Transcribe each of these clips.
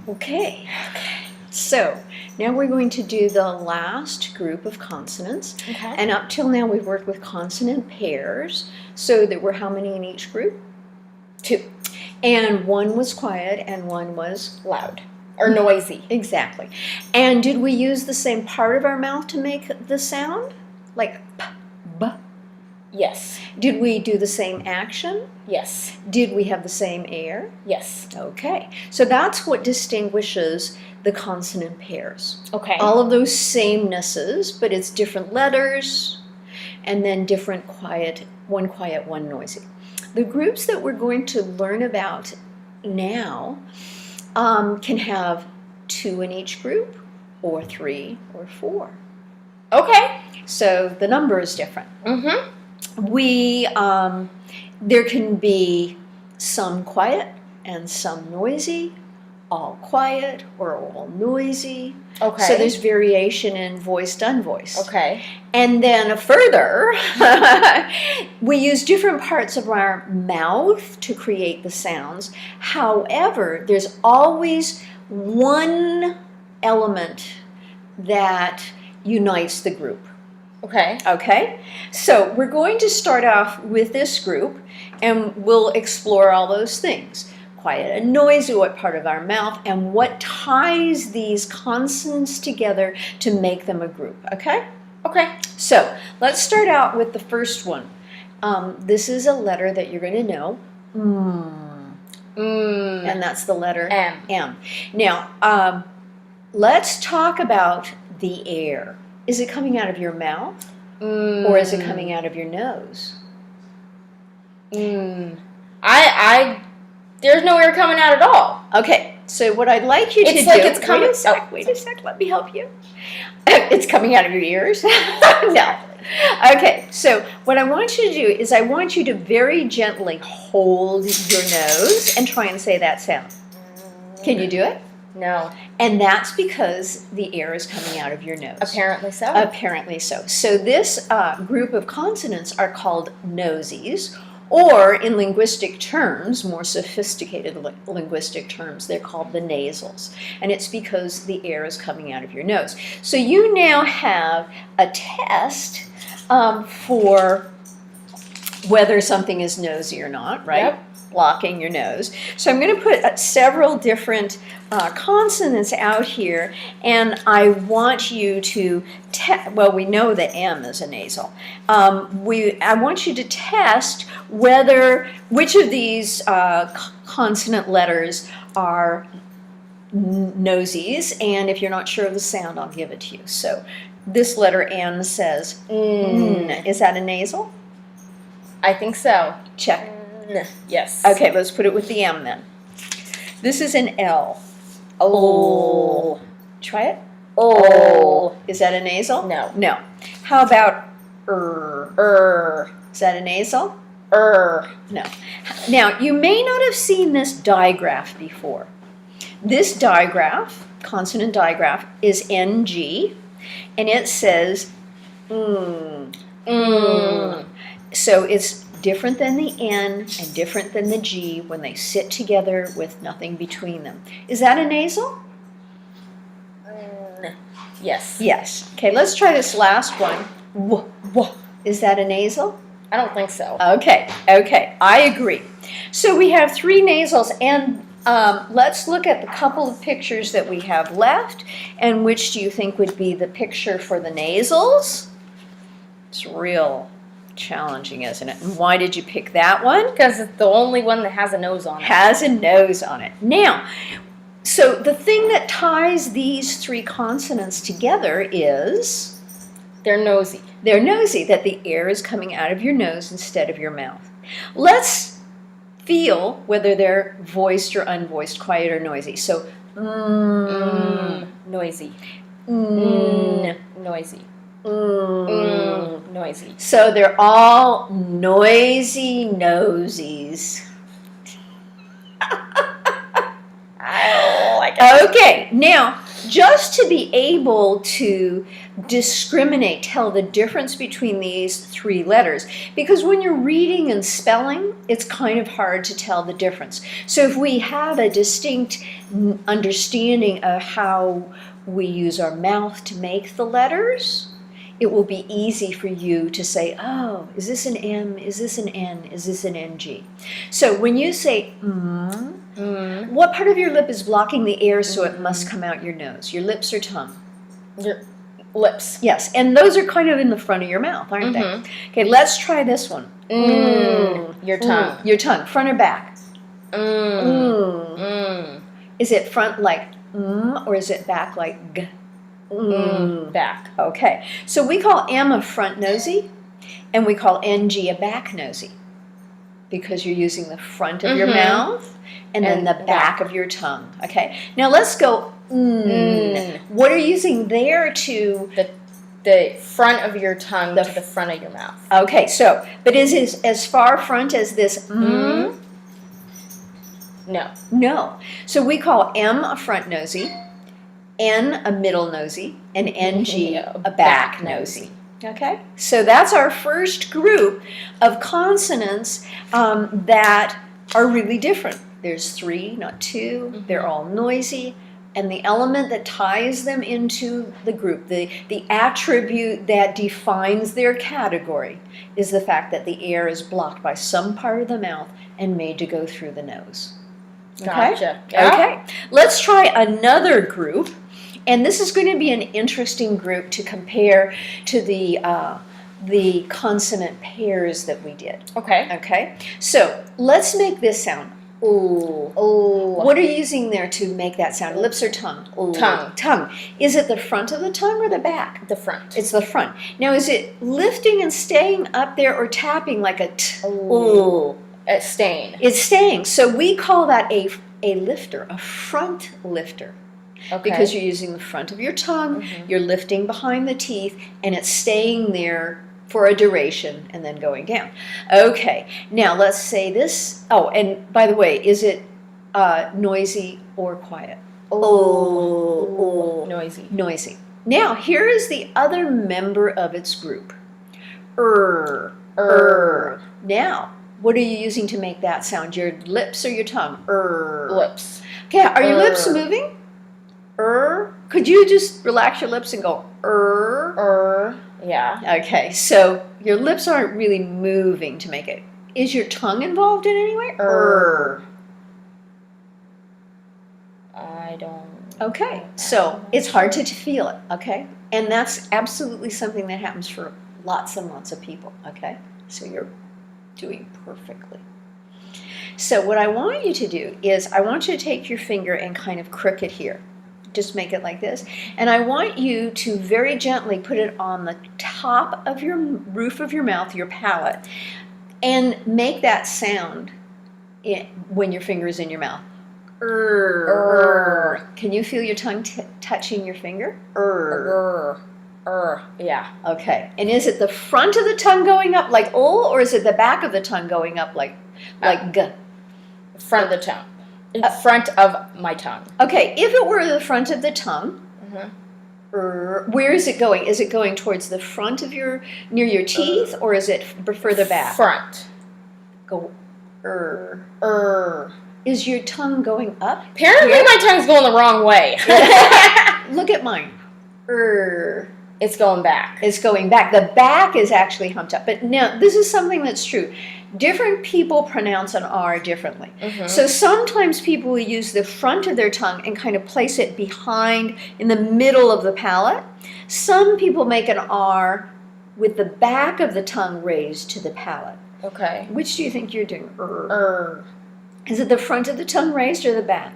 Okay. So now we're going to do the last group of consonants. Okay. And up till now we've worked with consonant pairs. So there were how many in each group? 2. And one was quiet and one was Loud. Or noisy. exactly. And did we use the same part of our mouth to make the sound? Like p, b? Yes. Did we do the same action? Yes. Did we have the same air? Yes. Okay. So that's what distinguishes the consonant pairs. Okay. All of those samenesses, but it's different letters and then different quiet, one noisy. The groups that we're going to learn about now can have 2 in each group, or 3, or 4. Okay. So the number is different. Mm-hmm. There can be some quiet and some noisy, all quiet or all noisy. Okay. So there's variation in voiced, unvoiced. Okay. And then further, we use different parts of our mouth to create the sounds. However, there's always one element that unites the group. Okay. Okay? So we're going to start off with this group and we'll explore all those things. Quiet and noisy, what part of our mouth, and what ties these consonants together to make them a group. Okay? Okay. So let's start out with the first one. This is a letter that you're going to know. And that's the letter M. Now, let's talk about the air. Is it coming out of your mouth? Or is it coming out of your nose? There's no air coming out at all. Okay, so what I'd like you to do... it's coming... Wait a sec, let me help you. It's coming out of your ears? No. Okay, so what I want you to do is I want you to very gently hold your nose and try and say that sound. Can you do it? No. And that's because the air is coming out of your nose. Apparently so. Apparently so. So this group of consonants are called nosies, or in linguistic terms, more sophisticated linguistic terms, they're called the nasals. And it's because the air is coming out of your nose. So you now have a test for whether something is nosy or not, right? Yep. Blocking your nose. So I'm going to put several different consonants out here, and I want you to well, we know that M is a nasal. I want you to test which of these consonant letters are nosies, and if you're not sure of the sound, I'll give it to you. So this letter N says N. Is that a nasal? I think so. Check. Yes. Okay, let's put it with the M then. This is an L. Oh. Try it. Oh. Is that a nasal? No. No. How about Is that a nasal? No. Now, you may not have seen this digraph before. This digraph, consonant digraph, is NG, and it says So it's different than the N and different than the G when they sit together with nothing between them. Is that a nasal? Yes. Yes. Okay, let's try this last one. Is that a nasal? I don't think so. Okay, I agree. So we have 3 nasals, and let's look at the couple of pictures that we have left, and which do you think would be the picture for the nasals? It's real challenging, isn't it? And why did you pick that one? Because it's the only one that has a nose on it. Has a nose on it. Now, so the thing that ties these 3 consonants together is... They're nosy. They're nosy, that the air is coming out of your nose instead of your mouth. Let's feel whether they're voiced or unvoiced, quiet or noisy. So, noisy. Noisy. Noisy. So they're all noisy nosies. I don't like it. Okay, now just to be able to discriminate, tell the difference between these three letters. Because when you're reading and spelling, it's kind of hard to tell the difference. So if we have a distinct understanding of how we use our mouth to make the letters, it will be easy for you to say, oh, is this an M? Is this an N? Is this an NG? So when you say what part of your lip is blocking the air so it must come out your nose? Your lips or tongue? Your lips. Yes, and those are kind of in the front of your mouth, aren't they? Okay, let's try this one. Your tongue. Your tongue, front or back? Is it front like or is it back like g? Back. Okay, so we call M a front nosy, and we call NG a back nosy, because you're using the front of your mouth and then the back of your tongue. Okay, now let's go. What are you using there to the front of your tongue to the front of your mouth? Okay, so but is it as far front as this? No. No. So we call M a front nosy, N a middle nosy, and NG a back nosy. Okay, so that's our first group of consonants that are really different. There's three, not two. They're all noisy, and the element that ties them into the group, the attribute that defines their category, is the fact that the air is blocked by some part of the mouth and made to go through the nose. Okay? Gotcha. Yeah. Okay, let's try another group. And this is going to be an interesting group to compare to the consonant pairs that we did. Okay. Okay? So let's make this sound. Ooh. Oh. What are you using there to make that sound? Lips or tongue? Ooh. Tongue. Tongue. Is it the front of the tongue or the back? The front. It's the front. Now, is it lifting and staying up there or tapping like a t? Ooh. Staying. It's staying. So we call that a lifter, a front lifter. Okay. Because you're using the front of your tongue, you're lifting behind the teeth, and it's staying there for a duration and then going down. Okay, now let's say this. Oh, and by the way, is it noisy or quiet? Noisy. Noisy. Now, here is the other member of its group. Now, what are you using to make that sound? Your lips or your tongue? Lips. Okay, are your lips moving? Could you just relax your lips and go Yeah. Okay, so your lips aren't really moving to make it. Is your tongue involved in any way? I don't. Okay, so it's hard to feel it, okay? And that's absolutely something that happens for lots and lots of people, okay? So you're doing perfectly. So what I want you to do is I want you to take your finger and kind of crook it here. Just make it like this. And I want you to very gently put it on the top of your roof of your mouth, your palate, and make that sound when your finger is in your mouth. Can you feel your tongue touching your finger? Yeah. Okay. And is it the front of the tongue going up like or is it the back of the tongue going up like g? Front of the tongue. Front of my tongue. Okay, if it were the front of the tongue, where is it going? Is it going towards the front of near your teeth, or is it further back? Front. Go, Is your tongue going up? Apparently my tongue's going the wrong way. Look at mine. It's going back. It's going back. The back is actually humped up. But now, this is something that's true. Different people pronounce an R differently. So sometimes people will use the front of their tongue and kind of place it behind, in the middle of the palate. Some people make an R with the back of the tongue raised to the palate. Okay. Which do you think you're doing? Is it the front of the tongue raised or the back?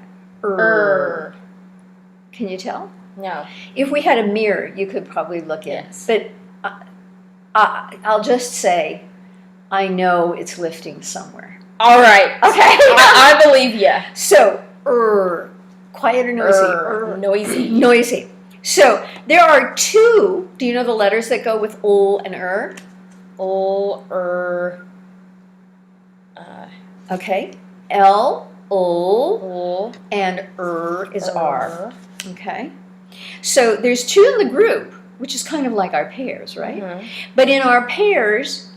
Can you tell? No. If we had a mirror, you could probably look in. Yes. But I'll just say, I know it's lifting somewhere. All right. Okay. I believe you. So, quiet or noisy? Noisy. Noisy. So, there are two, do you know the letters that go with ol and Okay. L, ol, and is R. Okay. So there's two in the group, which is kind of like our pairs, right? Mhm. But in our pairs,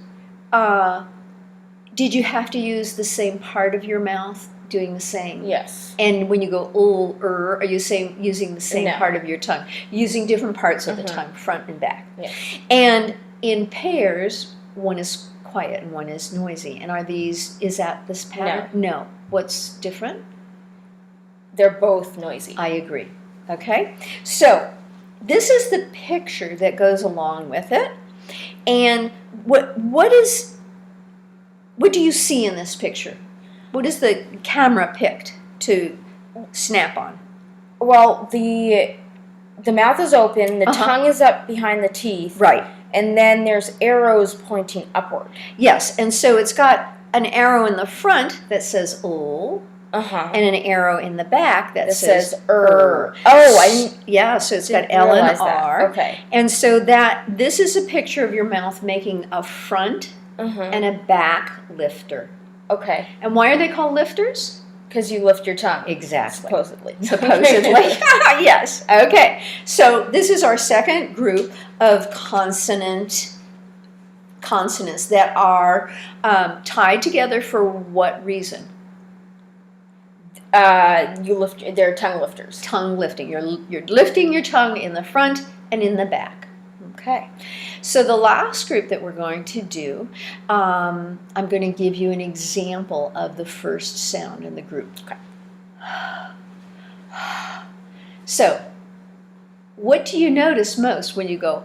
did you have to use the same part of your mouth doing the same? Yes. And when you go are you using the same No. part of your tongue? Using different parts of the Mhm. tongue, front and back. Yes. And in pairs, one is quiet and one is noisy. And is that this pattern? No. What's different? They're both noisy. I agree. Okay? So this is the picture that goes along with it. And what do you see in this picture? What is the camera picked to snap on? Well, the mouth is open, the Uh-huh. tongue is up behind the teeth, Right. and then there's arrows pointing upward. Yes, and so it's got an arrow in the front that says "l" Uh-huh. and an arrow in the back that It says says "er." Oh, I didn't, yeah, so it's got Didn't L and realize that. R. Okay. And so this is a picture of your mouth making a front Uh-huh. and a back lifter. Okay. And why are they called lifters? Because you lift your tongue. Exactly. Supposedly. Supposedly. Yes. Okay. So this is our second group of consonants that are tied together for what reason? They're tongue lifters. Tongue lifting. You're lifting your tongue in the front and in the back. Okay. So the last group that we're going to do, I'm going to give you an example of the first sound in the group. Okay. So, what do you notice most when you go?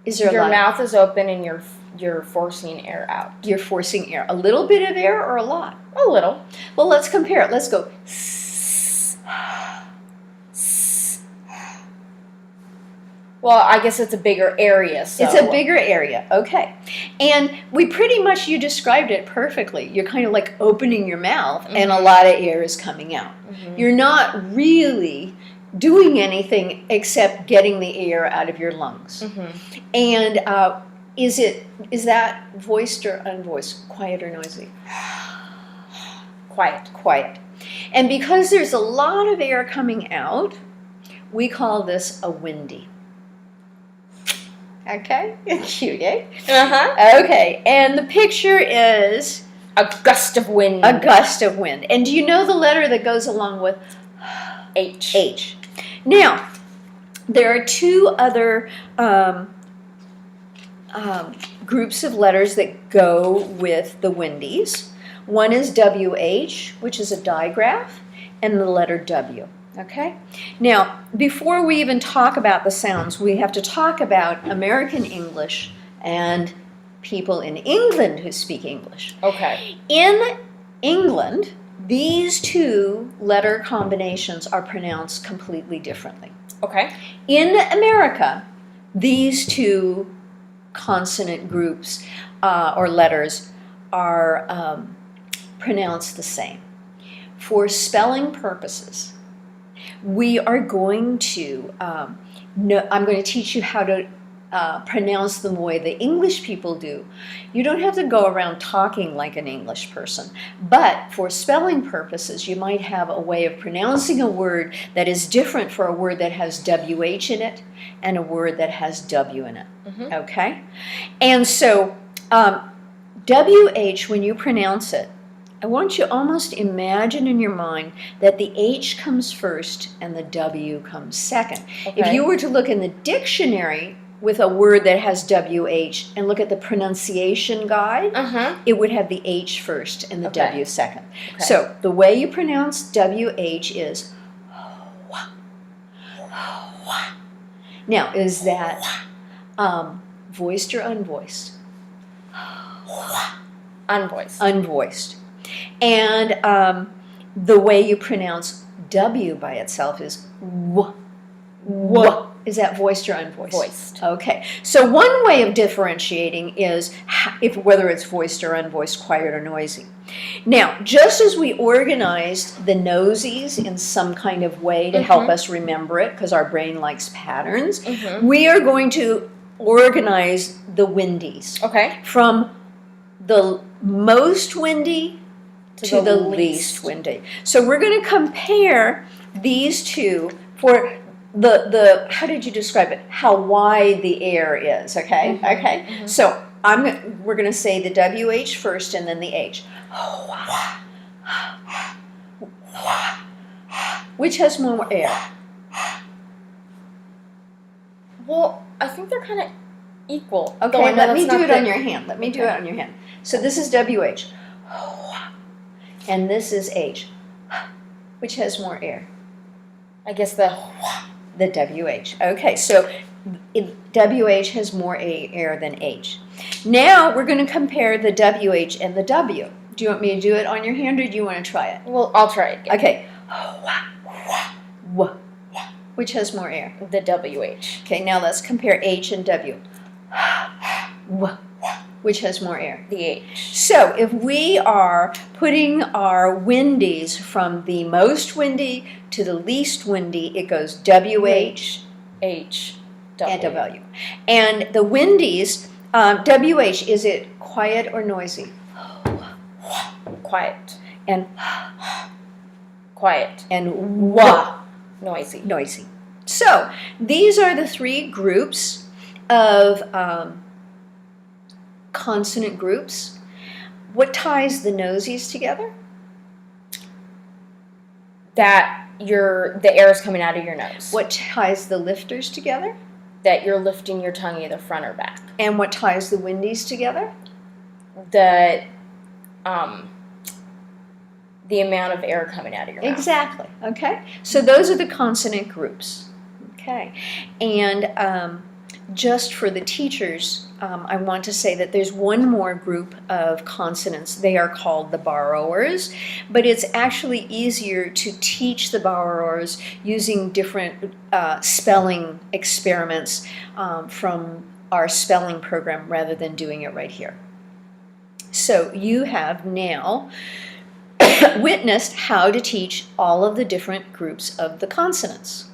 Is there Your a lot? mouth is open and you're forcing air out. You're forcing air. A little bit of air or a lot? A little. Well, let's compare it. Let's go. Well, I guess it's a bigger area. So. It's a bigger area, okay. And you described it perfectly. You're kind of like opening your mouth and a lot of air is coming out. Mhm. You're not really doing anything except getting the air out of your lungs. Mhm. And is that voiced or unvoiced, quiet or noisy? Quiet. Quiet. And because there's a lot of air coming out, we call this a windy. Okay, cute, eh? Uh-huh. Okay, and the picture is A gust of wind. a gust of wind. And do you know the letter that goes along with H. H? Now, there are two other groups of letters that go with the windies. One is WH, which is a digraph, and the letter W. Okay? Now, before we even talk about the sounds, we have to talk about American English and people in England who speak English. Okay. In England, these two letter combinations are pronounced completely differently. Okay. In America, these two consonant groups or letters are pronounced the same. For spelling purposes, we are going to, I'm going to teach you how to pronounce them the way the English people do. You don't have to go around talking like an English person, but for spelling purposes, you might have a way of pronouncing a word that is different for a word that has WH in it and a word that has W in it, okay? And so WH, when you pronounce it, I want you to almost imagine in your mind that the H comes first and the W comes second. Okay. If you were to look in the dictionary with a word that has WH and look at the pronunciation guide, it would have the H first and the Okay. W second. Okay. So the way you pronounce WH is now, is that voiced or unvoiced? Unvoiced. Unvoiced. And the way you pronounce W by itself is w. W. Is that voiced or unvoiced? Voiced. Okay. So one way of differentiating is whether it's voiced or unvoiced, quiet or noisy. Now, just as we organized the nosies in some kind of way to help us remember it, because our brain likes patterns, we are going to organize the windies Okay. from the most windy to the the least. least windy. So we're going to compare these two for the how did you describe it? How wide the air is, okay? Mhm, Okay. mhm. So we're going to say the WH first and then the H. Which has more air? Well, I think they're kind of equal. Okay, Though I know let that's me do not it the- on your hand. Let me do it Okay. on your hand. So this is WH. And this is H. Which has more air? I guess the The WH. Okay, so WH has more air than H. Now we're going to compare the WH and the W. Do you want me to do it on your hand or do you want to try it? well, I'll try it again. Okay. Which has more air? The WH. Okay, now let's compare H and W. Which has more air? The H. So if we are putting our windies from the most windy to the least windy, it goes WH H. and W. And the windies, WH, is it quiet or noisy? Quiet. And Quiet. and wah, Noisy. noisy. So these are the three groups of consonant groups. What ties the nosies together? That the air is coming out of your nose. What ties the lifters together? That you're lifting your tongue either front or back. And what ties the windies together? The amount of air coming out of your mouth. Exactly. Okay. So those are the consonant groups. Okay. And just for the teachers, I want to say that there's one more group of consonants. They are called the borrowers, but it's actually easier to teach the borrowers using different spelling experiments from our spelling program rather than doing it right here. So you have now witnessed how to teach all of the different groups of the consonants.